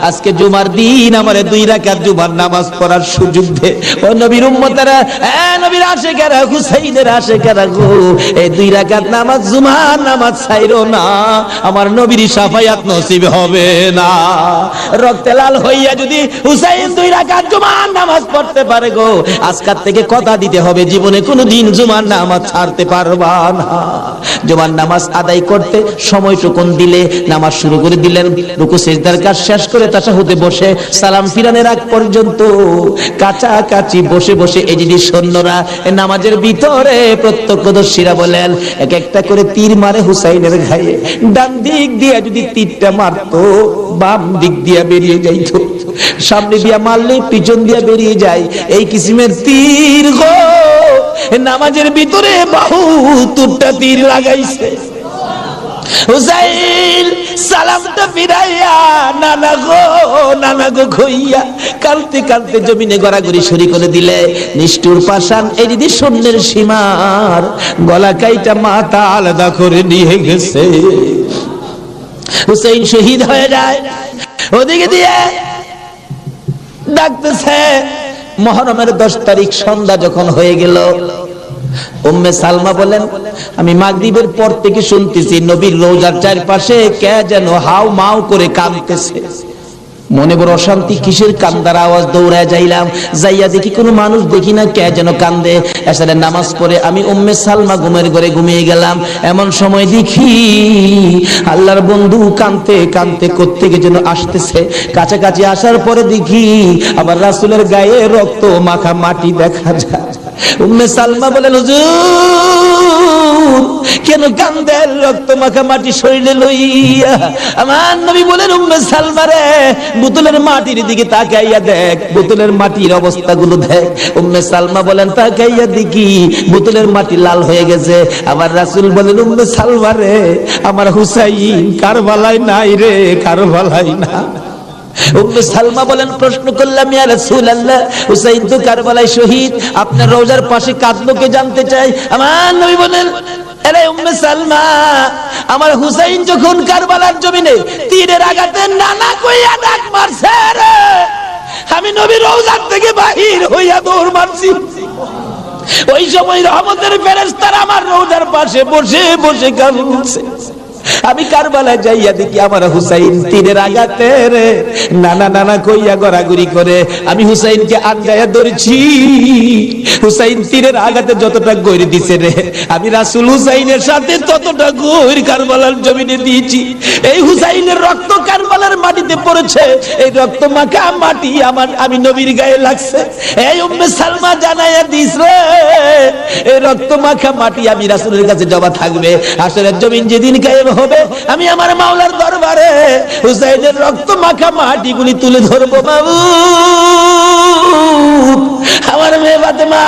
আজকে জুমার দিন আমারে 2 রাকাত জুমার নামাজ পড়ার সুযোগ দে। ও নবীর উম্মতেরা, নবীর আশিকেরা, হুসাইনের আশিকেরা গো, এই 2 রাকাত নামাজ জুমার নামাজ ছাইরো না, আমার নবীর শাফায়াত নসিব হবে না। রক্তে লাল হইয়া যদি হুসাইন 2 রাকাত জুমার নামাজ পড়তে পারে গো, আজকাল থেকে কথা দিতে হবে জীবনে কোনোদিন জুমার নামাজ ছাড়তে পারবা না। জুমার নামাজ আদায় করতে সময়টুকুন দিলে নামাজ শুরু করে দিলেন, রুকু সিজদার কাজ শেষ করে তাশাহুদে বসে সালাম ফিরানোর আগ পর্যন্ত কাছাকাছি বসে বসে এই যদি সৈন্যরা নামাজের ভিতরে প্রত্যক্ষদর্শীরা বলেন এক একটা করে তীর মারে হুসাইনের গায়ে। ডান দিক দিয়ে যদি তীরটা মারতো বাম দিক দিয়ে বেরিয়ে যাইত, সামনে দিয়া মারলে পিছন দিয়া বেরিয়ে যায়, এই কিসিমের তীর গো নামাজের ভিতরে 72টা তীর লাগাইছে। হুসাইন সালামটা ফিরাইয়া নানা গো কইয়া কালতে কালতে জমিনে গড়াগড়ি শুরু করে দিলে। নিষ্ঠুর পাষাণ এই দিদি সৈন্যের সীমার গলা কাইটা মাথা আলাদা করে নিয়ে গেছে। হুসাইন শহীদ হয়ে যায়। ওদিকে দিয়ে ডাকতেছে। মুহররমের 10 তারিখ সন্ধ্যা যখন হয়ে গেল, উম্মে সালমা বলেন আমি মাগরিবের পর থেকে শুনতেছি নবীর রওজার চারপাশে কে যেন হাউ মাউ করে কাঁদতেছে। মনে বড় অশান্তি, কিসের কান্দার আওয়াজ? দৌড়ায় যাইলাম, যাইয়া দেখি কোনো মানুষ দেখি না, কে যেন কান্দে। এসারের নামাজ পড়ে আমি উম্মে সালমা ঘুমের ঘরে ঘুমিয়ে গেলাম। এমন সময় দেখি আল্লাহর বন্ধু কাঁদতে কাঁদতে কোত্থেকে যেন আসতেছে। কাছাকাছি আসার পরে দেখি আবার রাসূলের গায়ে রক্ত মাখা মাটি দেখা যায়। উম্মে সালমা বলেন হুজুর কেন কান্দেন রক্ত মাখা মাটি শরীরে লইয়া? আমার নবী বলেন উম্মে সালমা রে, বোতলের মাটির দিকে তাকাইয়া দেখ, বোতলের মাটির অবস্থাগুলো দেখ। উম্মে সালমা বলেন তাকাইয়া দেখি বোতলের মাটি লাল হয়ে গেছে। আবার রাসূল বলেন উম্মে সালমা রে, আমার হুসাইন কারবালায় নাই রে, কারবালায় না। উম্মে সালমা বলেন প্রশ্ন করলাম ইয়া রাসূলুল্লাহ, হুসাইন তো কারবালায় শহীদ, আপনার রওজার পাশে কাঁদলো কে জানতে চাই। আমার নবী বলেন আরে উম্মে সালমা, আমার হুসাইন যখন কারবালার জমিনে তীরের আঘাতে নানা কইয়া ডাক মারছে রে, আমি নবীর রওজার থেকে বাহির হইয়া দৌড় মারছি। ওই সময় রহমতের ফেরেশতারা আমার রওজার পাশে বসে বসে কাঁদছে। আমি কারবালায় যাইয়া দেখি আমার হুসাইন তীরের আঘাতে রে নানা নানা কইয়া গড়াগড়ি করে। আমি হুসাইনকে আনগায়া ধরেছি। হুসাইন তীরের আঘাতে যতটা গইর দিছে রে, আমি রাসূল হুসাইনের সাথে ততটা গইর কারবালার জমিনে দিয়েছি। এই হুসাইনের রক্ত কারবালার মাটিতে পড়েছে, এই রক্ত মাখা মাটি আমি নবীর গায়ে লাগছে। এই উম্মে সালমা জানাইয়া দিস রে, এই রক্ত মাখা মাটি আমি রাসূলের কাছে জমা থাকবে। আসলে জমিন যেদিন কায়েম হবে আমি আমার মাওলার দরবারে হুসাইনের রক্ত মাখা মাটিগুলি তুলে ধরবো। মাবুদ, আমার মেয়ে ফাতেমা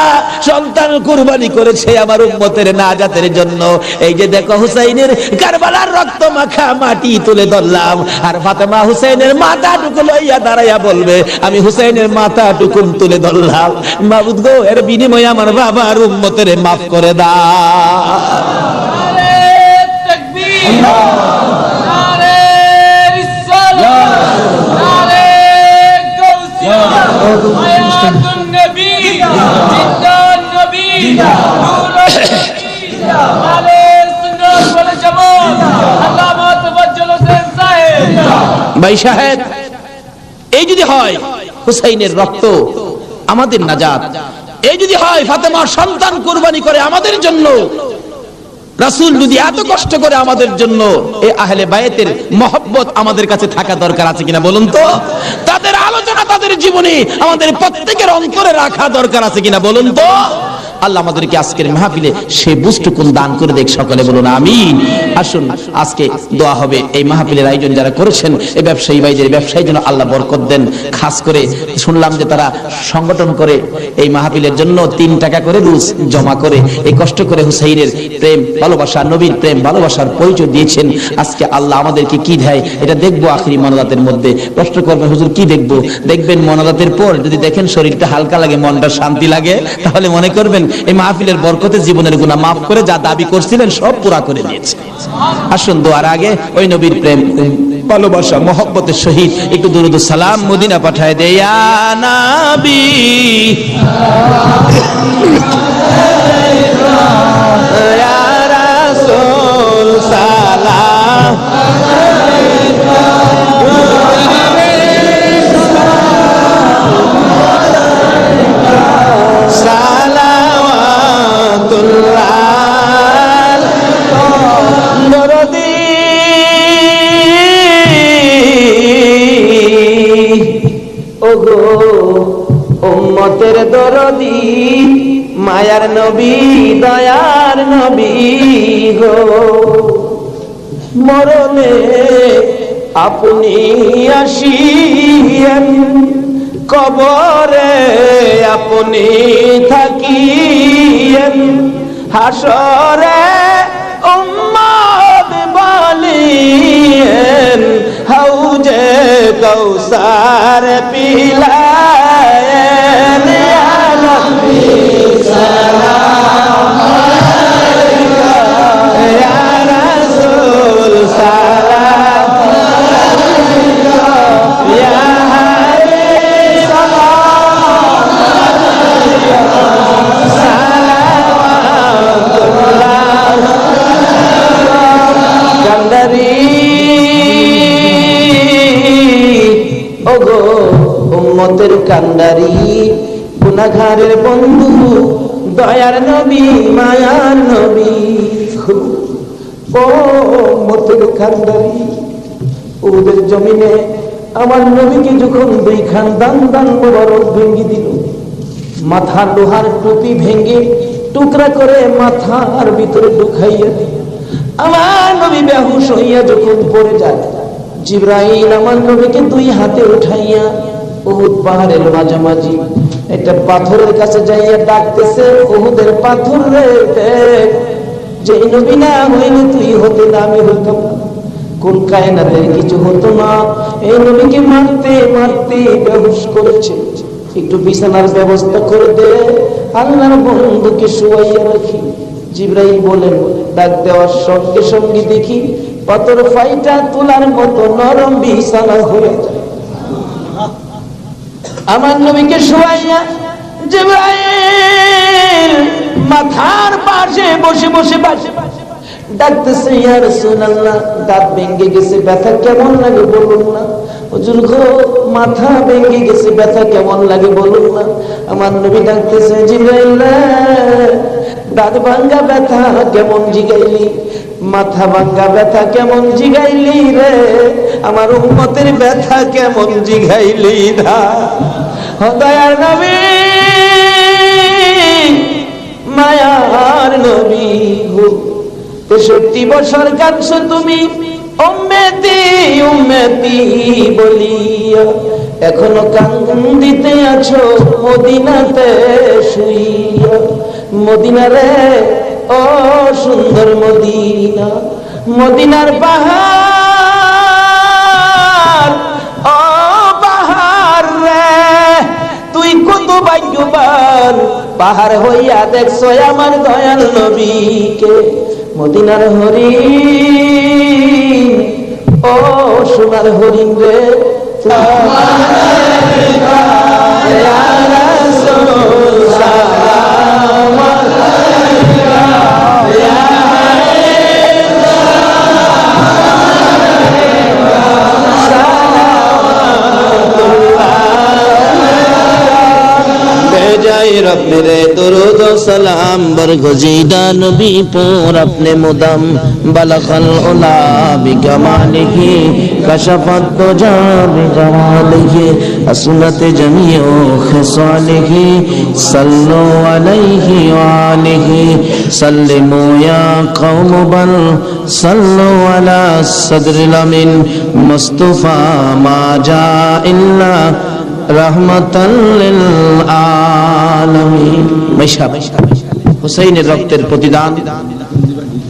সন্তান কুরবানি করেছে আমার উম্মতের নাজাতের জন্য। এই যে দেখো হুসাইনের কারবালার রক্ত মাখা মাটি তুলে ধরলাম, আর ফাতেমা হুসাইনের মাথাটুকু লইয়া দাঁড়াইয়া বলবে আমি হুসাইনের মাথাটুকু তুলে ধরলাম। মাবুদ গো, এর বিনিময়ে আমার বাবার উম্মতের মাফ করে দাও। ভাই সাহেব, এই যদি হয় হুসাইনের রক্ত আমাদের নাজাত, এই যদি হয় ফাতেমার সন্তান কুরবানি করে আমাদের জন্য, রাসূল যদি এত কষ্ট করে আমাদের জন্য, এই আহলে বায়াতের মহব্বত আমাদের কাছে থাকা দরকার আছে কিনা বলুন তো? তাদের আলোচনা তাদের জীবনে আমাদের প্রত্যেকের অন্তরে রাখা দরকার আছে কিনা বলুন তো? আল্লাহ আমাদেরকে আজকের মাহফিলে সেই বুঝটুকুন দান করে দেখ, সকলে বলুন আমিন। আসুন আজকে দোয়া হবে। এই মাহফিলের আয়োজন যারা করেছেন, এই ব্যবসায়ী ভাইদের ব্যবসায়ী যেন আল্লাহ বরকত দেন। খাস করে শুনলাম যে তারা সংগঠন করে এই মাহফিলের জন্য 3 টাকা করে রোজ জমা করে এই কষ্ট করে হুসাইনের প্রেম ভালোবাসা, নবীর প্রেম ভালোবাসার পরিচয় দিয়েছেন। আজকে আল্লাহ আমাদেরকে কি দেয় এটা দেখবো আখিরি মোনাজাতের মধ্যে। প্রশ্ন করবেন হুজুর কি দেখবো? দেখবেন মোনাজাতের পর যদি দেখেন শরীরটা হালকা লাগে, মনটা শান্তি লাগে, তাহলে মনে করবেন এই মাহফিলের বরকতে জীবনের গুনাহ মাফ করে যা দাবি করছিলেন সব পুরা করে দিয়েছে। আসুন দোয়ার আগে ওই নবীর প্রেম ভালোবাসা মহব্বতের সহিত একটু দুরূদ ও সালাম মদিনা পাঠায় দে ইয়া নবী ইয়া রাসূল সালাম উম্মতের দরদি মায়ার নবী দয়ার নবী গো মরণে আপনি আসিয়েন কবরে আপনি থাকিয়েন হাসরে উম্মত বলিয়েন হাউজে কৌসার পিলায়েন ইয়া নবী সালাম আলাইকা ইয়া রাসূল সালাম আলাইকা ইয়া হাবিব সালাম আলাইকা সালাওয়াতুল্লাহ কান্দারি ওগো উম্মতের কান্ডারি গুনাহগারের বন্ধু দয়ার নবী মায়ার নবী ও উম্মতের কান্ডারি ওদের জমিনে আমার নবীকে যখন দুই খান দান দান মোবারক ভেঙে দিল মাথার লোহার টুপি ভেঙে টুকরা করে মাথার ভিতরে ঢুকাইয়া দিল আমার নবী বেহুশ হইয়া যখন পড়ে যায় জিবরাইল আমার নবীকে দুই হাতে উঠাইয়া উহুদ পাহাড়ের মাঝামাঝি একটা পাথরের কাছে যাইয়া ডাকতেছে উহুদের পাথর রে দেখ যে নবী না হইলে তুই হতে না আমি হইতাম না কোন কায়নাতের কিছু হতো না এই নবীকে মারতে মারতে বেহুশ করেছে একটু বিছানার ব্যবস্থা করে দে আল্লাহর বন্ধুকে শুয়াইয়া রাখি জিবরাইল বলেন ডাক দেওয়ার সঙ্গে সঙ্গে দেখি পাথর ফাইটা তোলার মতো নরম বিছানা হয়ে যায় আমার নবীকে শুয়াইয়া জিবরাইল মাথার পাশে বসে বসে ডাকতেছে ইয়া রাসূলুল্লাহ দাঁত ভেঙে গেছে ব্যথা কেমন লাগে বলুন না হুজুর গো মাথা ভেঙে গেছে ব্যথা কেমন লাগে বলুন না আমার নবী ডাকতেছে জিবরাইল দাঁত ভাঙা ব্যথা কেমন জিগাইলি মাথা ভাঙা ব্যথা কেমন জিগাইলি রে আমার উম্মতের ব্যথা কেমন জিগাইলি না দয়ার নবী মায়ার নবী গো 63 বছর কাঁদছো তুমি উম্মতি উম্মতি বলিয়া এখনো কান্দিতে আছো মদিনাতে শুইয়া মদিনা রে ও সুন্দর মদিনা মদিনার পাহাড় ও পাহাড় রে তুই কত ভাগ্যবান পাহাড় হইয়া দেখছো আমার দয়াল নবীকে মদিনার হরিণ ও সোনার হরিণ রে रब मेरे दुरूद व सलाम बरगुज़ीदा नबी पर अपने मुदम बलगल उला बिकमालिही कशफत तुजा बिजमालिही असनत जमीओ खिसालिही सल्लु अलैहि व आलिही सल्लिमू या कौम बल सल्लु अला सदरिल अमीन मुस्तफा मा जा इल्ला रहमतन लिल आलमीन। হুসাইনের রক্তের প্রতিদান,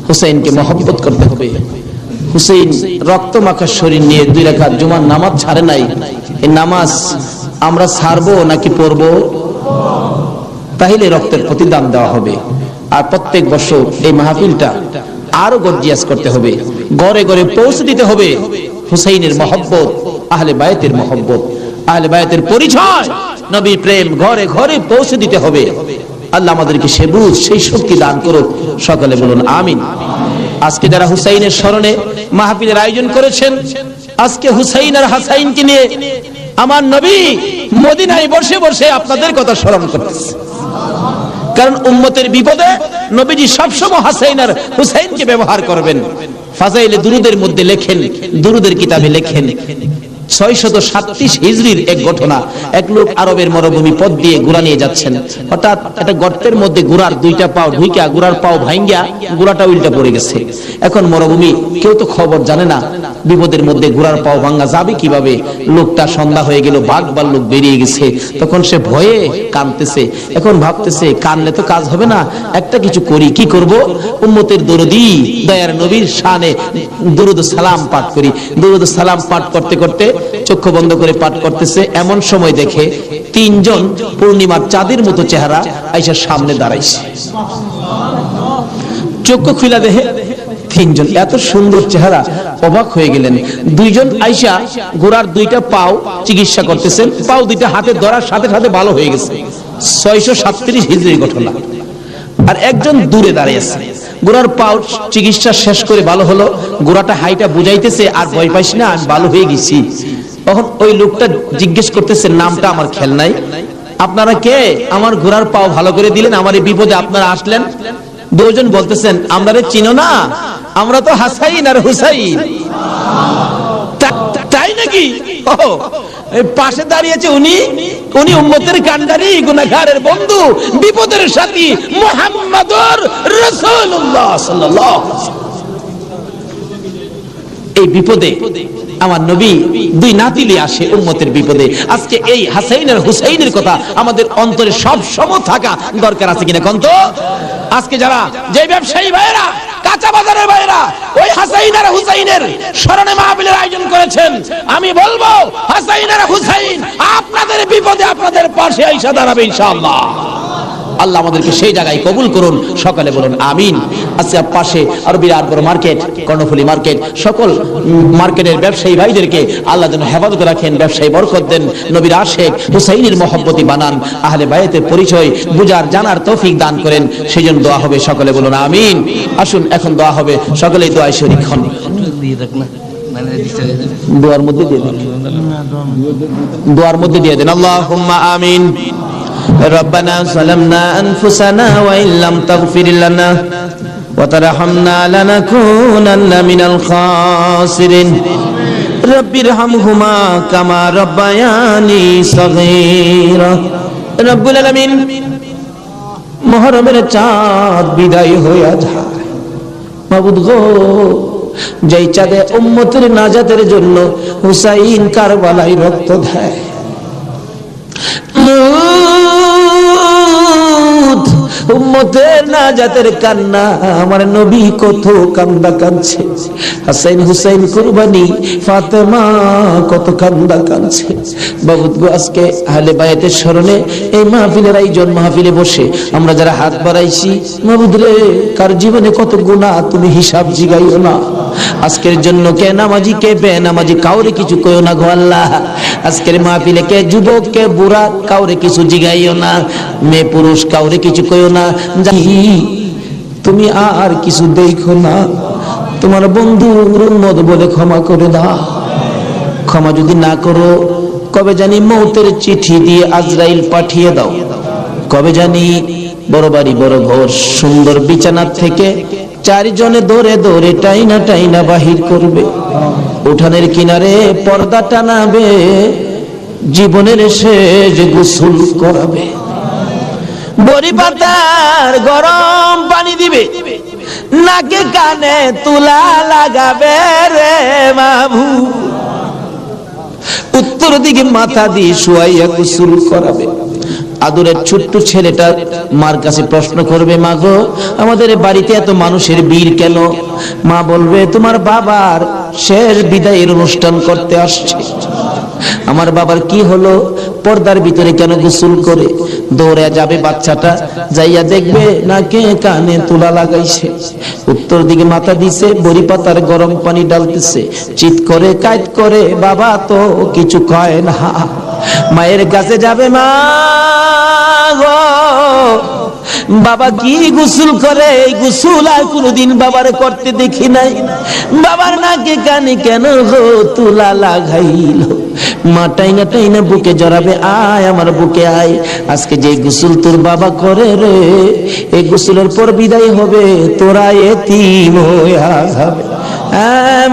হুসাইনকে মহব্বত করতে হবে। হুসাইন রক্ত মাখা শরীর নিয়ে 2 রাকাত জুমার নামাজ ছাড়ে নাই। এই নামাজ আমরা ছাড়বো নাকি পড়বো? তাহলে রক্তের প্রতিদান দেওয়া হবে। আর প্রত্যেক বছর এই মাহফিলটা আরো গর্জিয়াস করতে হবে, ঘরে ঘরে পৌঁছে দিতে হবে। হুসাইনের মহব্বত, আহলে বায়তের মহব্বত, আহলে বায়তের পরিচয়, নবী প্রেম ঘরে ঘরে পৌঁছে দিতে হবে। আল্লাহ আমাদেরকে সে বুঝ, সেই শক্তি দান করুক। সকলে বলুন আমিন। আজকে যারা হুসাইনের স্মরণে মাহফিলের আয়োজন করেছেন, আজকে হুসাইন আর হাসাইনকে নিয়ে আমার নবী মদিনায় বসে বসে আপনাদের কথা স্মরণ করতেছে। কারণ উম্মতের বিপদে নবীজি সবসময় হাসাইন আর হুসাইনকে ব্যবহার করবেন। ফাজাইলে দুরুদের মধ্যে লেখেন, দুরুদের কিতাবে লেখেন 637 হিজরির এক ঘটনা। এক লোক আরবের মরুভূমি পথ দিয়ে ঘোড়া নিয়ে যাচ্ছেন। হঠাৎ একটা গর্তের মধ্যে ঘোড়ার দুইটা পাও ঢুইকা, ঘোড়ার পাও ভাঙ্গিয়া ঘোড়াটা উল্টা পড়ে গেছে। এখন মরুভূমি, কেউ তো খবর জানে না, বিপদের মধ্যে ঘোড়ার পাও ভাঙ্গা যাবে কিভাবে। লোকটা সন্ধ্যা হয়ে গেল, বাঘ ভাল্লুক বেরিয়ে গেছে। তখন সে ভয়ে কাঁদতেছে। এখন ভাবতেছে কানলে তো কাজ হবে না, একটা কিছু করি। কি করব? উম্মতের দরদি দয়ার নবীর শানে দুরুদ সালাম পাঠ করি। দুরুদ সালাম পাঠ করতে করতে চক্ষু বন্ধ করে পাঠ করতেছে। এমন সময় দেখে তিনজন পূর্ণিমার চাঁদের মতো চেহারা আইসা সামনে দাঁড়াইছে। চক্ষু খুলে দেখে তিনজন এত সুন্দর চেহারা, অবাক হয়ে গেলেন। দুইজন আইসা ঘোড়ার দুইটা পাও চিকিৎসা করতেছেন। পাও দুইটা হাতে ধরার সাথে সাথে ভালো হয়ে গেছে। 637 হিজরির ঘটনা। আর একজন দূরে দাঁড়িয়ে আছে। ঘোড়ার পাও চিকিৎসা শেষ করে ভালো হলো, ঘোড়াটা হাইটা বুঝাইতেছে, আর ভয় পাইস না, আমি ভালো হয়ে গেছি। তখন ওই লোকটা জিজ্ঞেস করতেছে, নামটা আমার খেয়াল নাই, আপনারা কে? আমার ঘোড়ার পাও ভালো করে দিলেন, আমার এই বিপদে আপনারা আসলেন। দুজন বলতেছেন, আমরা চিনো না, আমরা তো হাসাইন আর হুসাইন। তাই নাকি? পাশে দাঁড়িয়েছে উনি, উনি উম্মতের কান্ডারি, গুনাহগারের বন্ধু, বিপদের সাথী মুহাম্মদুর রাসূলুল্লাহ সাল্লাল্লাহু আলাইহি ওয়াসাল্লাম। এই বিপদে আমার নবী দুই নাতিলি আসে উম্মতের বিপদে। আজকে এই হাসাইন আর হুসাইনের কথা আমাদের অন্তরে সব সময় থাকা দরকার আছে কিনা কোন তো? আজকে যারা যে ব্যবসায়ী ভাইরা, কাঁচা বাজারের ভাইরা ওই হাসাইন আর হুসাইনের স্মরণে মাহফিলের আয়োজন করেছেন, আমি বলবো হাসাইন আর হুসাইন আপনাদের বিপদে আপনাদের পাশে আইসা দাঁড়াবে ইনশাআল্লাহ। আল্লাহ আমাদেরকে সেই জায়গায় কবুল করুন। সকালে বলুন আমিন। আজকে পাশে আর বিরাট বড় মার্কেট, কর্ণফুলী মার্কেট, সকল মার্কেটের ব্যবসায়ী ভাইদেরকে আল্লাহ যেন হেফাজত রাখেন, ব্যবসায়ী বরকত দেন, নবীর আশেক হুসাইনের মহব্বতি বানান, আহলে বায়াতের পরিচয় বুঝার জানার তৌফিক দান করেন। সেই জন্য দোয়া হবে। সকলে বলুন আমিন। আসুন এখন দোয়া হবে, সকলেই দোয়ায় শরীক হন। দোয়ার মধ্যে দিয়ে দেন, দোয়ার মধ্যে দিয়ে দেন। আল্লাহুম্মা আমিন। ربنا ظلمنا أنفسنا وإن لم تغفر لنا وترحمنا لنكونن من الخاسرين رب ارحمهما كما ربياني صغيرا رب العالمين মুহররমের চাঁদ বিদায় হইয়া যায়। মাবুদ গো, যেই চাঁদে উম্মতের নাজাতের জন্য হুসাইন কারবালায় রক্ত দেয়, উম্মতের নাজাতের কান্না আমার নবী কত কান্দা কাঁদছে, হাসাইন হুসাইন কুরবানি ফাতেমা কত কান্দা কাঁদছে। বাবুদ গো, আজকে আহলে বায়াতের স্মরণে এই মাহফিলের আয়োজন, মাহফিলে বসে আমরা যারা হাত বাড়াইছি, মাবুদ রে, কার জীবনে কত গুনাহ তুমি হিসাব জিগাইও না। আজকের জন্য কে নামাজি কে বেনামাজি কাউরে কিছু কইও না গো আল্লাহ। আজকের মাহফিলে কে যুবক কে বুড়া কাউরে কিছু জিগাইও না, মেয়ে পুরুষ কাউরে কিছু কইও না। তুমি আর কিছু দেখো না, তোমার বন্ধুর উম্মত বলে ক্ষমা করে দাও। ক্ষমা যদি না করো, কবে জানি মৌতের চিঠি দিয়ে আজরাইল পাঠিয়ে দাও। কবে জানি বড় বাড়ি বড় ঘর সুন্দর বিছানা থেকে চারজনে দৌড়ে দৌড়ে টাইনা টাইনা বাহির করবে, উঠানের কিনারে পর্দা টানাবে, জীবনের শেষ গোসল করাবে, বড়ি পাতার গরম পানি দিবে, নাকে কানে তুলা লাগাবে রে মাবু, উত্তর দিকে মাথা দিয়ে শুয়াইয়া গোসল করাবে। আদরের ছোট্ট ছেলেটা মার কাছে প্রশ্ন করবে, মা গো, আমাদের বাড়িতে এত মানুষের ভিড় কেন? মা বলবে, তোমার বাবার শেষ বিদায়ের অনুষ্ঠান করতে আসছে। আমার বাবার কি হলো, পর্দার ভিতরে কেন গোসল করে? দৌড়ে যাবে বাচ্চাটা, যাইয়া দেখবে নাকে কানে তুলা লাগাইছে, উত্তর দিকে মাথা দিছে, বড়ি পাতার গরম পানি ডালতেছে, চিৎ করে কাইত করে, বাবা তো কিছু কয় না। মায়ের কাছে যাবে, মা গো বাবা কি গোসল করে, এই গোসল আর কোনদিন বাবারে করতে দেখি নাই, বাবার নাকে কানে কেন গো তুলা লাগাইল? মা টাইনা টাইনা বুকে জড়াবে, আয় আমার বুকে আয়, আজকে যে গোসল তোর বাবা করে রে, এই গোসলের পর বিদায় হবে, তোরা এতিম হইয়া যাবে।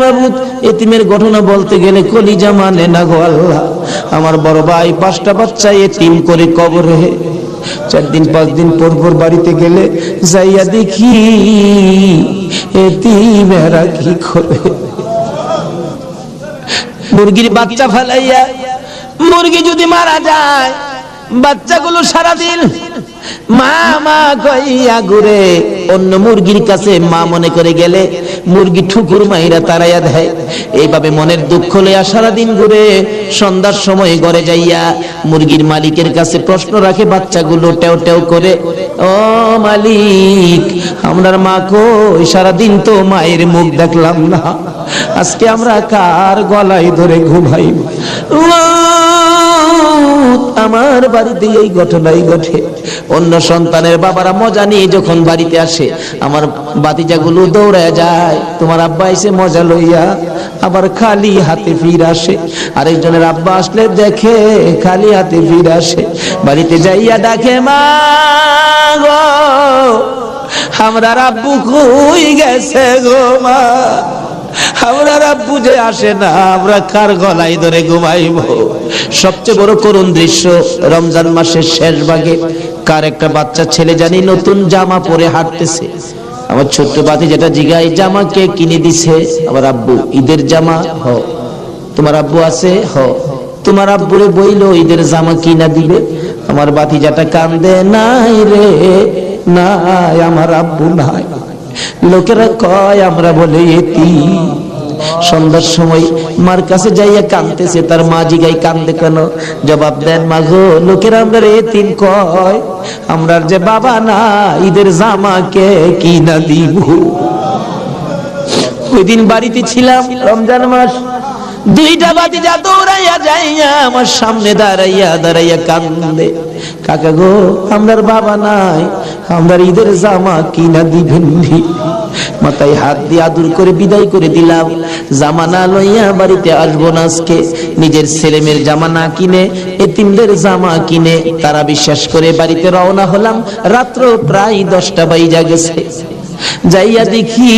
মাবুদ, এতিমের ঘটনা বলতে গেলে কলিজা মানে না গো আল্লাহ। আমার বড় ভাই 5টা বাচ্চা এতিম করে কবরে, 4 দিন 5 দিন পর পর বাড়িতে গেলে যাইয়া দেখি এতিমেরা কি করে। মুরগির বাচ্চা ফেলাইয়া, মুরগি যদি মারা যায়, বাচ্চাগুলো সারাদিন মা মা কইয়া ঘুরে, অন্য মুরগির কাছে মা মনে করে গেলে মুরগি ঠুকুর মাইরা তাড়াইয়া দেয়। এইভাবে মনের দুঃখ লইয়া সারাদিন ঘুরে, সন্ধ্যার সময় ঘরে যাইয়া মুরগির মালিকের কাছে প্রশ্ন রাখে বাচ্চাগুলো টেও টেও করে, ও মালিক, আমরার মা কই, সারাদিন তো মায়ের মুখ দেখলাম না, আজকে আমরা কার গলায় ধরে ঘুমাইব? আমার বাড়িতে এই ঘটনাই ঘটে। অন্য সন্তানের বাবারা মজা নিয়ে যখন বাড়িতে আসে, আমার বাতিজাগুলো দৌড়ায় যায়, তোমার আব্বা এসে মজা লইয়া, আবার খালি হাতে ফিরে আসে। আরেকজনের আব্বা আসলে দেখে খালি হাতে ফিরে আসে, বাড়িতে যাইয়া ডাকে, মা গো আমরার আব্বু কই গেছে গো মা, আমরা আব্বু যে আসে না, আমরা কার গলায় ধরে ঘুমাইব? সবচেয়ে বড় করুণ দৃশ্য, রমজান মাসের শেষ ভাগে কার একটা বাচ্চা ছেলে জানি নতুন জামা পরে হাঁটতেছে। আমার ছোট্ট বাতি যেটা জিগাই, জামা কে কিনে দিছে? আমার আব্বু। ঈদের জামা? হ। তোমার আব্বু আছে? হ। তোমার আব্বুরে বইলো ঈদের জামা কিনা দিবে? আমার বাতি যেটা কান্দে, নাই রে নাই, আমার আব্বু নাই। লোকেরা কয় আমরা বলে এতিম। সন্ধ্যার সময় মার কাছে যাইয়া কাঁদতেছে, তার মা জিগাই কান্দে কেন? জবাব দেন, মা গো লোকেরা আমরা এতিম কয়, আমরার যে বাবা না, ঈদের জামা কে কিনা দিব? ওই দিন বাড়িতে ছিলাম, রমজান মাস, 2টা বাতিজা দৌড়াইয়া যাইয়া আমার সামনে দাঁড়াইয়া দাঁড়াইয়া কান্দে, কাকা গো আমরার বাবা নাই, আমরার ঈদের জামা কিনা দিবেন? মাথায় হাত দিয়ে আদর করে বিদায় করে দিলাম, জামা না লইয়া বাড়িতে আসবো না আজকে। নিজের ছেলে মেয়ের জামা না কিনে এতিমদের জামা কিনে তারা বিশ্বাস করে বাড়িতে রওনা হলাম। রাত্র প্রায় 10টা বাজে গেছে। যাইয়া দেখি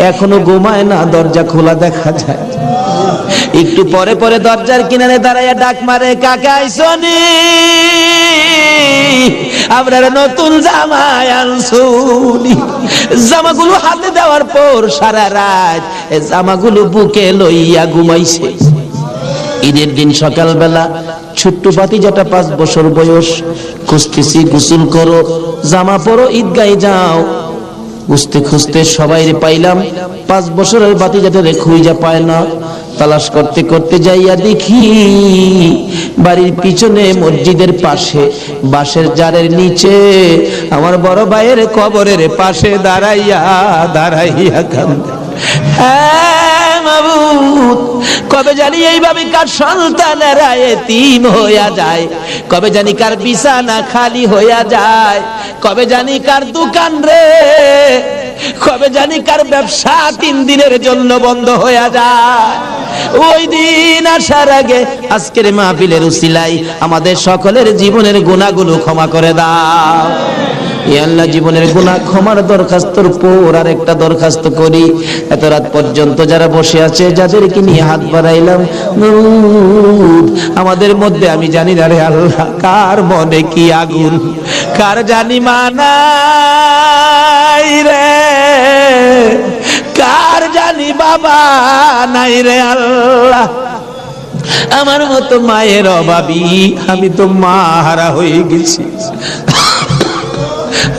এখনো ঘুমায় না, দরজা খোলা দেখা যায়। একটু পরে পরে দরজার কিনারে দাঁড়াইয়া ডাক মারে, কাকা আইসনি, আমরা নতুন জামা আনছুনি। জামাগুলো হাতে দেওয়ার পর সারা রাত জামাগুলো বুকে লইয়া ঘুমাইছে। ঈদের দিন সকালবেলা ছোট্ট ভাতিজাটা 5 বছর বয়স, খুঁজতেছি, গোসল করো, জামা পরো, ঈদগায় যাও। খুঁজতে খুঁজতে সবাই পাইলাম, 5 বছরের ভাতিজাটা রে খুঁজা পায় না। তালাশ করতে করতে যাইয়া দেখি বাড়ির পিছনে মসজিদের পাশে বাঁশের জারের নিচে আমার বড় ভাইয়ের কবরের পাশে দাঁড়াইয়া দাঁড়াইয়া কান্দে। হ্যাঁ মাবুদ, কবে জানি এইভাবে কার সন্তানেরা এতিম হইয়া যায়, কবে জানি কার বিছানা খালি হইয়া যায়, কবে জানি কার দোকান রে, কবে জানি কার ব্যবসা 3 দিনের জন্য বন্ধ হইয়া যায়। ওই দিন আসার আগে আজকের মাহফিলের উসিলায় আমাদের সকলের জীবনের গুনাহগুলো ক্ষমা করে দাও। ই আল্লাহ, জীবনের গুনাহ ক্ষমার দরখাস্তর পর আর একটা দরখাস্ত করি। এত রাত পর্যন্ত যারা বসে আছে, যাদেরকে নিয়ে হাত বাড়াইলাম, আমাদের মধ্যে আমি জানি না রে আল্লাহ, কার মনে কি আগুন, কার জানি মানাই রে, কার জানি বাবা নাই রে আল্লাহ। আমার মতো মায়ের অভাবী, আমি তো মা হারা হয়ে গেছি।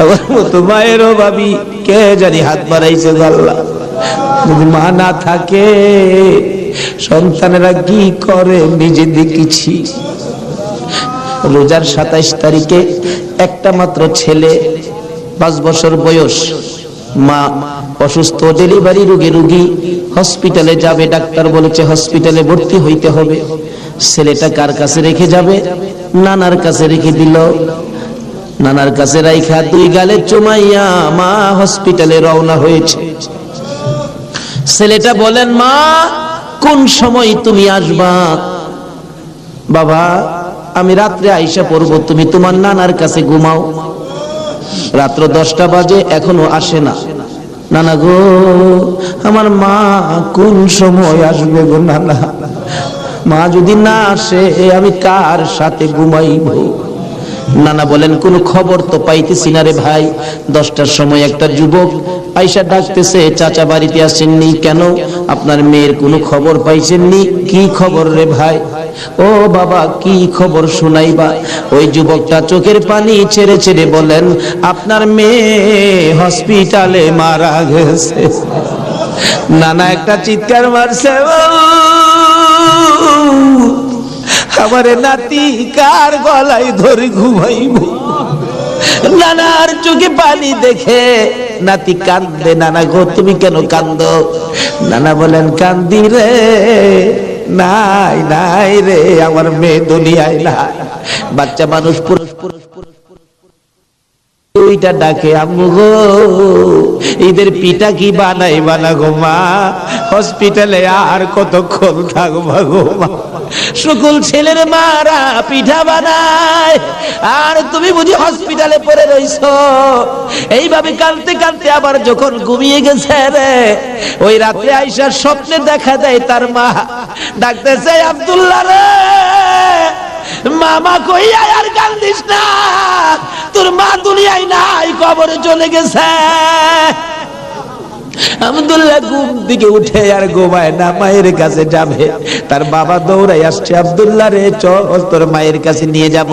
আমার মতো মায়ের অভাবী কে জানি হাত বাড়াইছে আল্লাহ। যদি মা না থাকে সন্তানেরা কি করে নিজে দেখেছি। রোজার 27 তারিখে একটা মাত্র ছেলে, 5 বছর বয়স, মা অসুস্থ, ডেলিভারি রোগী, হসপিটালে যাবে, ডাক্তার বলেছে হসপিটালে ভর্তি হইতে হবে। ছেলেটা কার কাছে রেখে যাবে? নানার কাছে রেখে দিল। নানার কাছে রাইখা 2 গালে চুমাইয়া মা হসপিটালে রওনা হয়েছে। ছেলেটা বলেন, মা কোন সময় তুমি আসবা? বাবা আমি রাত্রে আইসা পড়বো, তুমি তোমার নানার কাছে ঘুমাও। রাত্র 10টা বাজে, এখনো আসে না। নানা গো, আমার মা কোন সময় আসবে গো নানা? মা যদি না আসে আমি কার সাথে ঘুমাইব? নানা বলেন, কোন খবর তো পাইতেছি না রে ভাই। 10টার সময় একটা যুবক আইসা ডাকতেছে, চাচা বাড়িতে আসেননি কেন? আপনার মেয়ের কোনো খবর পাইছেননি? কি খবর রে ভাই? ও বাবা কি খবর শোনাইবা? ওই যুবকটা চোখের পানি ছেড়ে ছেড়ে বলেন, আপনার মেয়ে হসপিটালে মারা গেছে। নানা একটা চিৎকার মারছে, আমারে নাতি কার গলায় ধরে ঘুমাইব? নানার চোখে পানি দেখে নাতি কান্দে। নানা গো তুমি কেন কান্দো? নানা বলেন, কান্দি রে, নাই নাই রে, আমার মেয়ে দুনিয়ায় নাই। বাচ্চা মানুষ ওইটা ডাকে, আম্মু গো ঈদের পিঠা কি বানাই বানা গো মা, হসপিটালে আর কতক্ষণ থাকবা গো মা। সকল ছেলের মারা পিঠা বানায়, আর তুমি বুঝি হসপিটালে পড়ে রইছো। এইভাবে কাঁদতে কাঁদতে আবার যখন ঘুমিয়ে গেছে রে, ওই রাতে আইসা স্বপ্নে দেখা দেয় তার মা ডাকতেছে, আব্দুল্লাহ রে, মামা কইয়া আর কান্দিস না, তোর মা দুনিয়ায় নাই, কবরে চলে গেছে। আব্দুল্লাহ ঘুম থেকে উঠে আর ঘুমায় না, মায়ের কাছে যাবে। তার বাবা দৌড়াই আসছে, আব্দুল্লাহ রে চল তোর মায়ের কাছে নিয়ে যাব।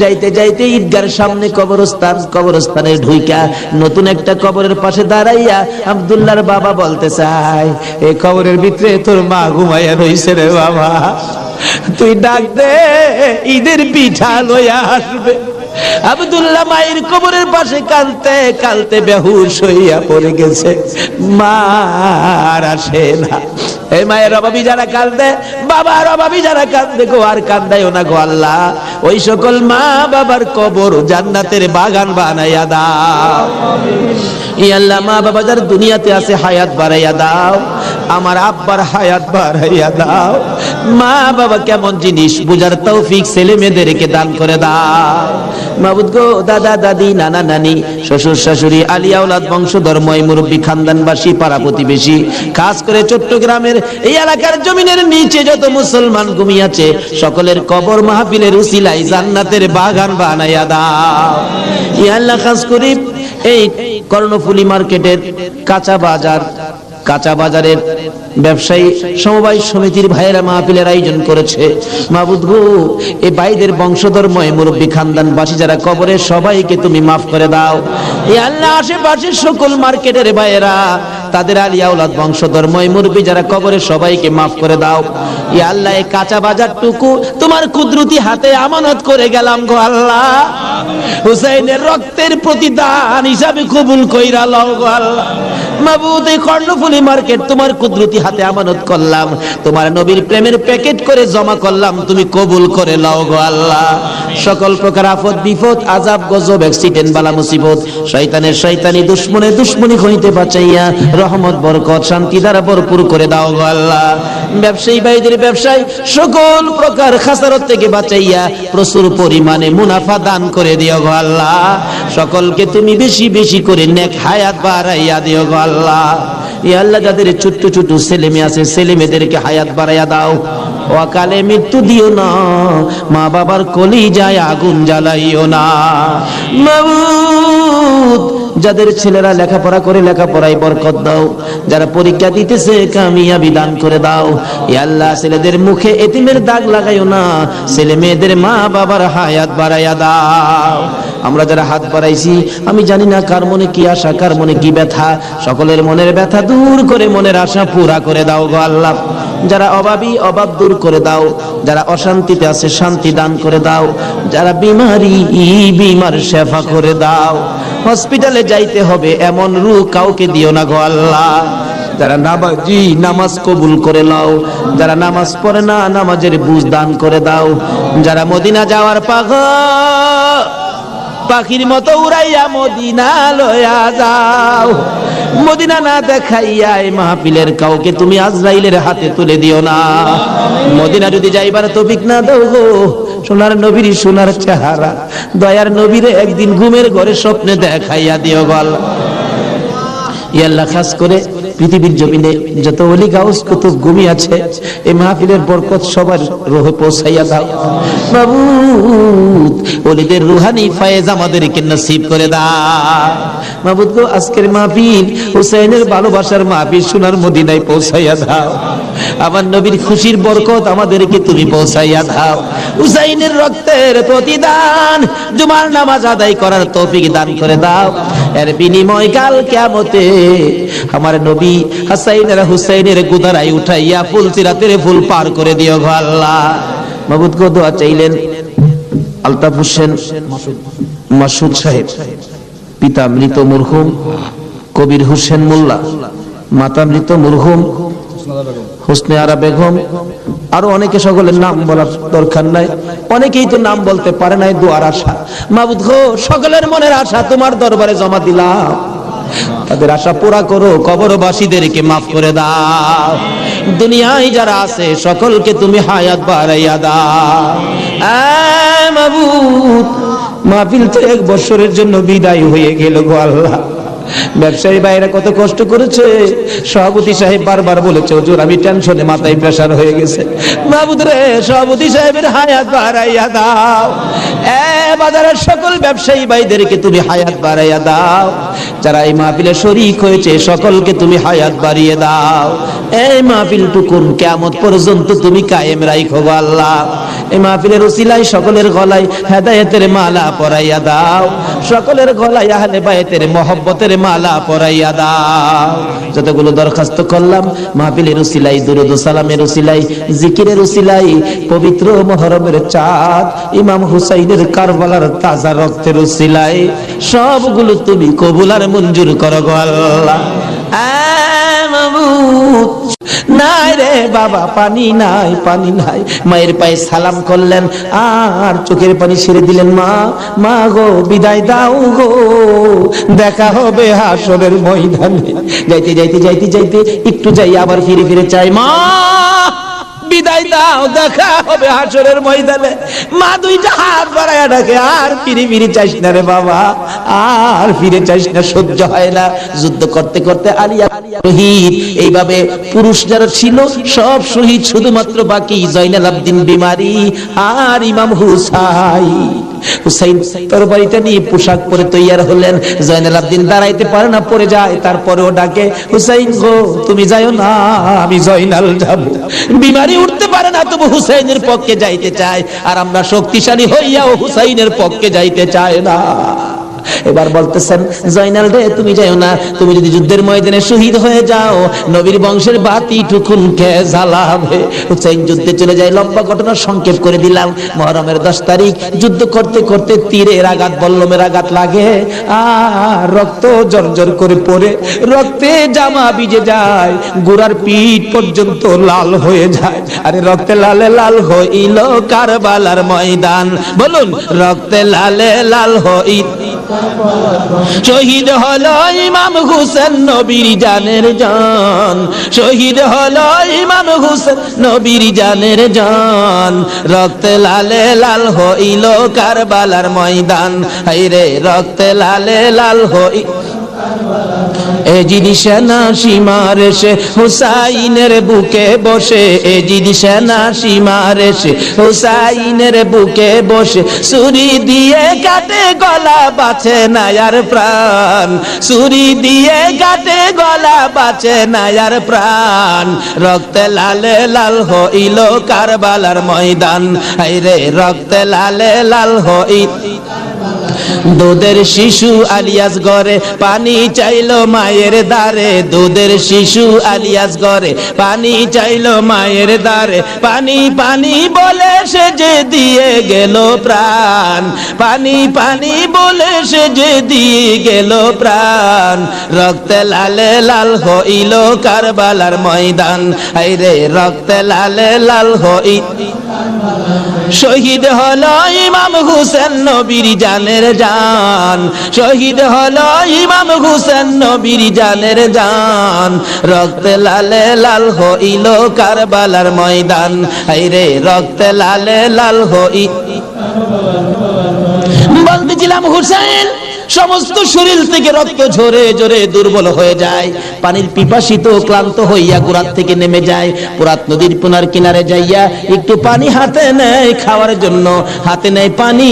যাইতে যাইতে ঈদগার সামনে কবরস্থান, কবরস্থানে ঢুইকা নতুন একটা কবরের পাশে দাঁড়াইয়া আব্দুল্লাহর বাবা বলতে চায়, এই কবরের ভিতরে তোর মা ঘুমাইয়া রইছে রে বাবা, তুই ডাক দে, ঈদের পিঠা লইয়া আসবে। আব্দুল্লাহ মায়ের কবরের পাশে কাঁদতে কাঁদতে বেহুশ হইয়া পড়ে গেছে, মা আর আসে না। এই মায়ের অভাবী যারা কাঁদে, বাবার অভাবী যারা কাঁদে গো, আর কান্দাইও না গো আল্লাহ। ওই সকল মা বাবার কবর জান্নাতের বাগান বানাইয়া দাও। ই আল্লাহ, মা বাবা যারা দুনিয়াতে আছে হায়াত বাড়াইয়া দাও, আমার আব্বার হায়াত বাড়াইয়া দাও। মা বাবা কেমন জিনিস বুঝার তৌফিক ছেলে মেয়েদেরকে দান করে দাও। মাবুদ গো, দাদা দাদি, নানা নানি, শ্বশুর শাশুড়ি, আলিয়া আওলাদ, বংশধর, ময় মুরব্বী, খানদানবাসী, পাড়া প্রতিবেশী, খাস করে চট্টগ্রামের এই এলাকার জমিনের নিচে যত মুসলমান ঘুমিয়েছে, সকলের কবর মাহফিলের উসিলায় জান্নাতের বাগান বানাইয়া দাও। ইয়া আল্লাহ, খাস করে এই কর্ণফুলী মার্কেটের কাঁচা বাজারের ব্যবসায়ী সমবায় সমিতির ভাইয়েরা মাহফিলের আয়োজন করেছে। মাবুদ গো, এই ভাইদের বংশধর, ময় মুরব্বী, খানদানবাসী যারা কবরে, সবাইকে তুমি মাফ করে দাও। এই আল্লাহ, আশেপাশের সকল মার্কেটের ভাইয়েরা, তাদের আলিয়া আওলাদ, বংশধর, ময় মুরব্বী যারা কবরে, সবাইকে মাফ করে দাও। ইয়া আল্লাহ, এই কাঁচা বাজারটুকু তোমার কুদরতি হাতে আমানত করে গেলাম গো আল্লাহ। হুসাইনের রক্তের প্রতিদান হিসাবে কবুল কইরা লও গো আল্লাহ। মাবুদ, এই কর্ণফুলী মার্কেট তোমার কুদরতি হাতে আমানত করলাম, তোমার নবীর প্রেমের প্যাকেট করে জমা করলাম, তুমি কবুল করে লও গো আল্লাহ। সকল প্রকার আফত বিপদ, আযাব, গজব, অ্যাক্সিডেন্ট, বালা মুসিবত, শয়তানের শয়তানি, দুশমনের দুশমনি হইতে বাঁচাইয়া রহমত, বরকত, শান্তি দ্বারা ভরপুর করে দাও গো আল্লাহ। ব্যবসায়ী ভাইদের ব্যবসায় সকল প্রকার খাসারত থেকে বাঁচাইয়া প্রচুর পরিমাণে মুনাফা দান করে দিও গো আল্লাহ। সকলকে তুমি বেশি বেশি করে নেক হায়াত বাড়াইয়া দিও গো আল্লাহ। ইয়া আল্লাহ, যাদের ছোট ছোট ছেলে মেয়ে আছে, ছেলে মেয়েদেরকে হায়াত বাড়াইয়া দাও, অকালে মৃত্যু দিও না, মা বাবার কলিজায় আগুন জ্বালাইও না। মাবুদ, যাদের ছেলেরা লেখাপড়া করে লেখাপড়ায় বরকত দাও, যারা পরীক্ষা দিতেছে কামিয়াবি দান করে দাও। ইয়া আল্লাহ, ছেলেদের মুখে এতিমের দাগ লাগাইও না, ছেলে মেয়েদের মা বাবার হায়াত বাড়াইয়া দাও। আমরা যারা হাত বাড়াইছি, আমি জানি না কার মনে কি আশা, কার মনে কি ব্যথা, সকলের মনের ব্যথা দূর করে মনের আশা পুরা করে দাও গো আল্লাহ। যারা অভাবী অভাব দূর করে দাও, যারা অশান্তিতে আছে শান্তি দান করে দাও, যারা বিমার শেফা করে দাও। হসপিটালে যাইতে হবে এমন রূহ কাউকে দিও না গো আল্লাহ। যারা নামাজি নামাজ কবুল করে নাও, যারা নামাজ পড়ে না নামাজের বুঝ দান করে দাও। যারা মদিনা যাওয়ার পাগল, পাখির মতো উড়াইয়া মদিনা লয়া যাও। মদিনা না দেখাইয়া এই মাহফিলের কাউকে তুমি আজরাইলের হাতে তুলে দিও না। মদিনা যদি যাইবার তৌফিক না দাও গো, সোনার নবীর সোনার চেহারা দয়ার নবীরে একদিন ঘুমের ঘরে স্বপ্নে দেখাইয়া দিও গো আল্লাহ। ইয়া আল্লাহ, খাস করে পৃথিবীর জমিনে যত ওলি গাউস কুতুব গুমি আছে, এই মাহফিলের বরকত সবার রূহে পৌঁছাইয়া দাও মাবুদ। ওলিদের রুহানি ফায়েজ আমাদেরকে নসিব করে দাও মাবুদ গো। আজকের মাহফিল হুসাইনের ভালোবাসার মাহফিল, সোনার মদিনায় পৌঁছাইয়া দাও। আমার নবীর খুশির বরকত আমাদেরকে তুমি পৌঁছাইয়া দাও। হুসাইনের রক্তের প্রতিদান জুমার নামাজ আদায় করার তৌফিক দান করে দাও। এর বিনিময় কাল কিয়ামতে আমার নবী হাসাইনের হুসাইনের গুদারায় উঠাইয়া ফুল সিরাতের ফুল পার করে দিও গো আল্লাহ। মাবুদ গো, দোয়া চাইলেন আলতাফ হোসেন মাসুদ সাহেব, পিতা মৃত মরহুম কবির হোসেন মোল্লা, মাতা মৃত মরহুম হোসনে আরা বেগম, আরো অনেকে, সকলের নাম বলার দরকার নাই, অনেকেই তো নাম বলতে পারে নাই। দোয়ার আশা মাবুদ গো, সকলের মনের আশা তোমার দরবারে জমা দিলাম। তাদের আশা পুরা করো, কবরবাসীদেরকে মাফ করে দাও। দুনিয়ায় যারা আছে সকলকে তুমি হায়াত বাড়াইয়া দাও মাবুদ। মাহফিল তো 1 বছরের জন্য বিদায় হয়ে গেল গো আল্লাহ। ব্যবসায়ী ভাইরা কত কষ্ট করেছে। সভাপতি সাহেব বারবার বলেছে, হুজুর আমি টেনশনে মাথায় প্রেসার হয়ে গেছে। মাহবুদ রে, সভাপতি সাহেবের হায়াত বাড়াইয়া দাও। বাজারের সকল ব্যবসায়ী ভাইদেরকে তুমি হায়াত বাড়াইয়া দাও। যারা এই মাহফিলে শরীক হয়েছে সকলকে তুমি হায়াত বাড়িয়ে দাও। এই মাহফিলটুকুন কিয়ামত পর্যন্ত তুমি কায়েম রাখো গো আল্লাহ। এই মাহফিলের উসিলায় সকলের গলায় হেদায়েতের মালা পরাইয়া দাও, সকলের গলায় আহলে বাইতের মহব্বতের মালা পরাইয়া দাও। যতগুলো দরখাস্ত করলাম মাহফিলের উসিলাই, দুরূদ ও সালামের উসিলাই, জিকিরের উসিলাই, পবিত্র মুহররমের চাঁদ ইমাম হুসাইনের কারবালার তাজা রক্তের উসিলাই, সবগুলো তুমি কবুল আর মঞ্জুর করো গো আল্লাহ। নাই রে বাবা, পানি নাই, পানি নাই। মায়ের পায়ে সালাম করলেন আর চোখের পানি ছেড়ে দিলেন। মা গো, বিদায় দাও গো, দেখা হবে হাসরের ময়দানে। যাইতে যাইতে যাইতে যাইতে একটু যাই, আবার ফিরে ফিরে চাই, মা বিদায় দাও, দেখা হবে হাসরের ময়দানে। মা দুইটা হাত বাড়াইয়া ডাকে, আর ফিরে ফিরে চাইস না রে বাবা, আর ফিরে চাইস না, সহ্য হয় না। যুদ্ধ করতে করতে আলিয়া শহীদ। এইভাবে পুরুষ যারা ছিল সব শহীদ, শুধুমাত্র বাকি জয়নাল আবদিন বিমারি আর ইমাম হুসাইন তরবারিটা নিয়ে পোশাক পরে তৈয়ার হলেন। জয়নাল আবদিন দাঁড়াইতে পারে না, পড়ে যায়। তারপরেও ডাকে, হুসাইন গো তুমি যাইও না, আমি জয়নাল যাব। বিমারি উঠতে পারে না, তবু হুসাইনের পক্ষে যাইতে চায়। আর আমরা শক্তিশালী হইয়াও হুসাইনের পক্ষে যাইতে চায় না। এবার বলতেছেন, জয়নাল রে তুমি যাও না, তুমি যদি যুদ্ধের ময়দানে শহীদ হয়ে যাও নবীর বংশের বাতি টুকুন কে জ্বালাবে। হুসাইন যুদ্ধে চলে যায়। লম্বা ঘটনা সংক্ষেপ করে দিলাম। মুহররমের 10 তারিখ যুদ্ধ করতে করতে তীরের আঘাত, বল্লমের আঘাত লাগে আর রক্ত জর্জর করে পড়ে, রক্তে জামা ভিজে যায়, গোড়ার পিঠ পর্যন্ত লাল হয়ে যায়। আরে রক্তে লালে লাল হইল কারবালার ময়দান। বলুন, রক্তে লালে লাল হইল, শহীদ হলো ইমাম হুসেন নবীর জানের জান, শহীদ হলো ইমাম হুসেন নবীর জানের জান। রক্তে লালে লাল হইল কারবালার ময়দান, হায়রে রক্তে লালে লাল হইল। এজিদ সেনা সীমার এসে হুসাইনের বুকে বসে, এজিদ সেনা সীমার এসে হুসাইনের বুকে বসে, ছুরি দিয়ে কাটে গলা বাঁচে না আর প্রাণ, ছুরি দিয়ে কাটে গলা বাঁচে না আর প্রাণ। রক্তে লালে লাল হইল কারবালার ময়দান, হায়রে রক্তে লালে লাল হইল। দুধের শিশু আলিয়াস ঘরে পানি চাইলো মায়ের দ্বারে, দুধের শিশু আলিয়াস ঘরে পানি চাইলো মায়ের দ্বারে, পানি পানি বলে সে যে দিয়ে গেল প্রাণ, পানি পানি বলে সে যে দিয়ে গেল প্রাণ, রক্তে লালে লাল হইল কারবালার ময়দান, আইরে রক্তে লালে লাল হইল। শহীদ হলো ইমাম হুসেন নবীর জানের জান, শহীদ হলো ইমাম হুসেন নবীর জানের জান, রক্তে লালে লাল হইল কারবালার ময়দান, আইরে রক্তে লালে লাল হই। বলতেছিলাম হুসেন সমস্ত শরীর থেকে রক্ত ঝরে ঝরে দুর্বল হয়ে যায়, পানির পিপাসিত ক্লান্ত হইয়া গোড়ার থেকে নেমে যায়, পুরাত নদীর পুনার কিনারে যাইয়া একটু পানি হাতে নেয় খাওয়ার জন্য, হাতে নেয় পানি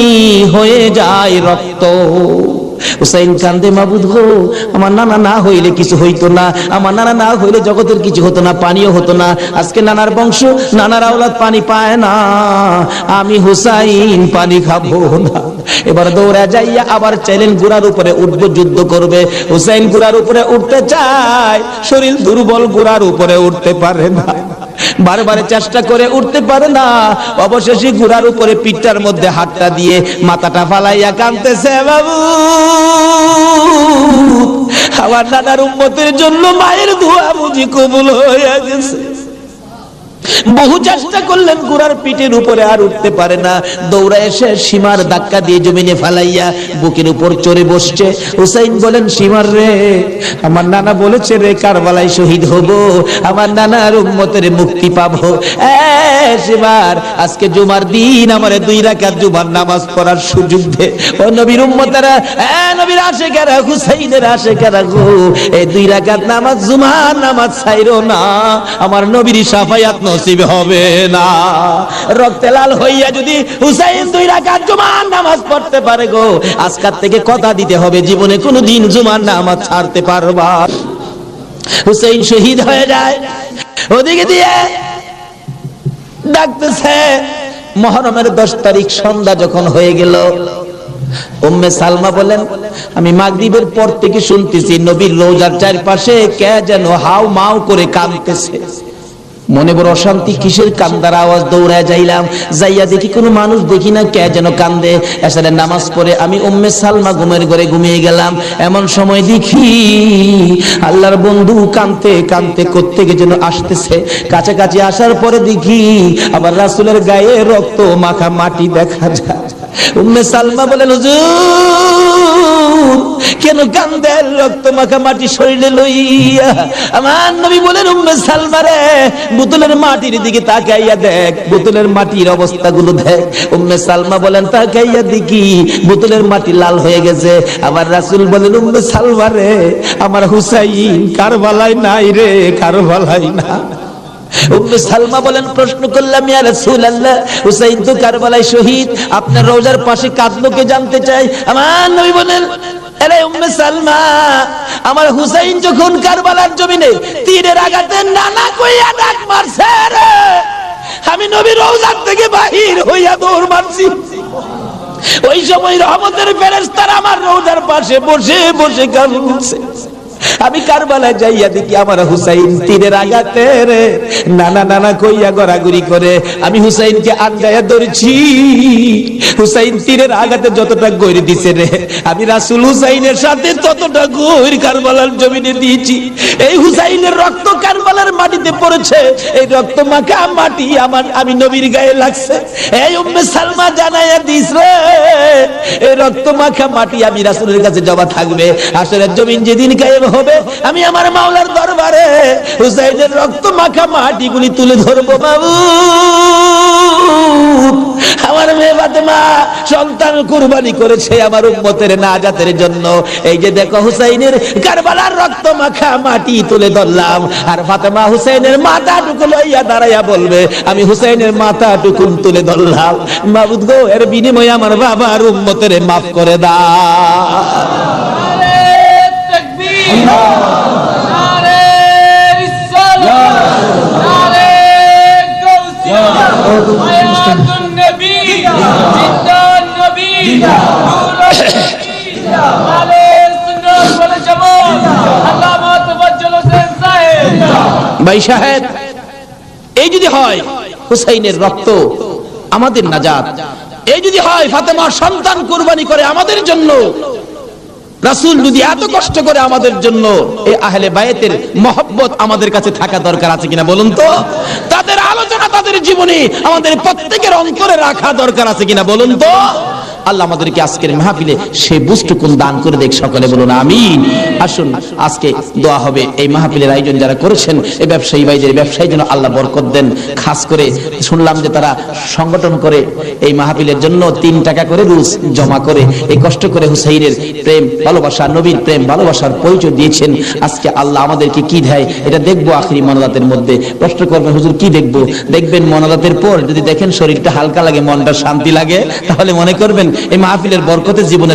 হয়ে যায় রক্ত। হুসাইন কান্দে, মাবুদ গো আমার নানা না হইলে কিছু হইতো না, আমার নানা না হইলে জগতের কিছু হতো না, পানিও হতো না, আজকে নানার বংশ নানার আওলাদ পানি পায় না, আমি হুসাইন পানি খাবো না। এবার দৌড়া যাইয়া আবার চাইলেন গুড়ার উপরে উঠবো, যুদ্ধ করবে। হুসাইন গুড়ার উপরে উঠতে চায়, শরীর দুর্বল, গুড়ার উপরে উঠতে পারে না, বারবার চেষ্টা করে উঠতে পারে না, অবশেষে গুড়ার উপরে পিঠটার মধ্যে হাতটা দিয়ে মাথাটা ফালাইয়া কাঁদতেছে, বাবু আমার নানার উম্মতের জন্য মায়ের দোয়া বুঝি কবুল হয়ে গেছে। বহু চেষ্টা করলেন, গুড়ার পিঠের উপরে আর উঠতে পারে না, দৌড়া এসে সীমার ধাক্কা দিয়ে জমিনে ফালাইয়া বুকের উপর চড়ে বসছে। হুসাইন বলেন, সীমার রে আমার নানা বলেছে রে কারবালায় শহীদ হব, আমার নানার উম্মতের মুক্তি পাবো, সীমার আজকে জুমার দিন আমার 2 রাকাত জুমার নামাজ পড়ার সুযোগ দে। ও নবীর উম্মতেরা, নবীর আশিকেরা, হুসাইনের আশিকেরা গো, এই 2 রাকাত নামাজ জুমার নামাজ ছাইরো না, আমার নবীর শাফায়াত নসিব হবে না। রক্তে লাল হইয়া যদি হুসাইন 2 রাকাত জুমার নামাজ পড়তে পারে গো, আজকাল থেকে কথা দিতে হবে জীবনে কোনোদিন জুমার নামাজ ছাড়তে পারবা। হুসাইন শহীদ হয়ে যায়। ওদিকে দিয়ে ডাকতেছে, মুহররমের 10 তারিখ সন্ধ্যা যখন হয়ে গেল, উম্মে সালমা বলেন, আমি মাগরিবের পর থেকে শুনতেছি নবীর রওজার চারপাশে কে যেন হাউ মাউ করে কাঁদতেছে, মনে বড় অশান্তি, কিসের কান্দার আওয়াজ? দৌড়ায় যাইলাম, যাইয়া দেখি কোনো মানুষ দেখি না, কে যেন কান্দে। এসারে নামাজ পড়ে আমি উম্মে সালমা ঘুমের ঘরে ঘুমিয়ে গেলাম, এমন সময় দেখি আল্লাহর বন্ধু কাঁদতে কাঁদতে কোত্থেকে যেন আসতেছে, কাছাকাছি আসার পরে দেখি আবার রাসূলের গায়ে রক্ত মাখা মাটি দেখা যায়। উম্মে সালমা বলেন, হুজুর কেন কান্দেন রক্ত মাখা মাটি শরীরে লইয়া? আমার নবী বলেন, উম্মে সালমা রে বোতলের মাটির দিকে তাকাইয়া দেখ, বোতলের মাটির অবস্থাগুলো দেখ। উম্মে সালমা বলেন, তাকাইয়া দেখি বোতলের মাটি লাল হয়ে গেছে। আবার রাসূল বলেন, উম্মে সালমা রে আমার হুসাইন কারবালায় নাই রে, কারবালায় না। উম্মে সালমা বলেন, প্রশ্ন করলাম, ইয়া রাসূলুল্লাহ হুসাইন তো কারবালায় শহীদ, আপনার রওজার পাশে কাঁদলো কে জানতে চাই। আমার নবী বলেন, আরে উম্মে সালমা, আমার হুসাইন যখন কারবালার জমিনে তীরের আঘাতে নানা কইয়া ডাক মারছে রে, আমি নবী রওজা থেকে বাহির হইয়া দৌড় মারছি। ওই সময় রহমতের ফেরেশতারা আমার রওজার পাশে বসে বসে কাঁদছে। আমি কারবালায় যাইয়া দেখি আমার হুসাইন তীরের আঘাতে রে নানা নানা কইয়া গড়াগড়ি করে, আমি হুসাইনকে আটকায়া ধরছি। হুসাইন তীরের আঘাতে যতটা গড়ি দিছে রে, আমি রাসূল হুসাইনের সাথে ততটা গড় কারবালার জমিনে দিয়েছি। এই হুসাইনের রক্ত কারবালার মাটিতে পড়েছে, এই রক্ত মাখা মাটি আমি নবীর গায়ে লাগছে। এই উম্মে সালমা জানাইয়া দিস রে, এই রক্ত মাখা মাটি আমি রাসূলের কাছে জমা থাকবে। হাসরের জমিন যেদিন কায়েম হবে, আমি আমার মাওলার দরবারে হুসাইনের রক্ত মাখা মাটিগুলি তুলে ধরবো। বাবু আমার মেয়ে ফাতেমা সন্তান কুরবানি করেছে আমার উম্মতের নাজাতের জন্য। এই যে দেখো হুসাইনের কারবালার রক্ত মাখা মাটি তুলে ধরলাম, আর ফাতেমা হুসাইনের মাথাটুকু লইয়া দাঁড়াইয়া বলবে, আমি হুসাইনের মাথাটুকু তুলে ধরলাম। মাবুদ গো, এর বিনিময়ে আমার বাবার উম্মতের মাফ করে দাও। নারে রিসালাত, নারে গাউসিয়া, হায়াতুন নবী, জিন্দান নবী, ভাই সাহেব, এই যদি হয় হুসাইনের রক্ত আমাদের নাজাত, এই যদি হয় ফাতেমার সন্তান কুরবানি করে আমাদের জন্য, রাসূল যদি এত কষ্ট করে আমাদের জন্য, এই আহলে বায়াতের মহব্বত আমাদের কাছে থাকা দরকার আছে কিনা বলুন তো? তাদের আলোচনা তাদের জীবনে আমাদের প্রত্যেকের অন্তরে রাখা দরকার আছে কিনা বলুন তো? আল্লাহ আমাদেরকে আজকের মাহফিলে সেই বুঝটুকুন দান করে দেখ, সকলে বলুন আমিন। আসুন আজকে দোয়া হবে। এই মাহফিলের আয়োজন যারা করেছেন, এই ব্যবসায়ী ভাইদের ব্যবসায়ের জন্য আল্লাহ বরকত দেন। খাস করে শুনলাম যে তারা সংগঠন করে এই মাহফিলের জন্য 3 টাকা করে রোজ জমা করে এই কষ্ট করে হুসাইনের প্রেম ভালোবাসা, নবীর প্রেম ভালোবাসার পরিচয় দিয়েছেন। আজকে আল্লাহ আমাদেরকে কি দেয় এটা দেখবো আখিরি মোনাজাতের মধ্যে। প্রশ্ন করবেন হুজুর কি দেখবো? দেখবেন মোনাজাতের পর যদি দেখেন শরীরটা হালকা লাগে, মনটা শান্তি লাগে, তাহলে মনে করবেন এই মাহফিলের বরকতে জীবনে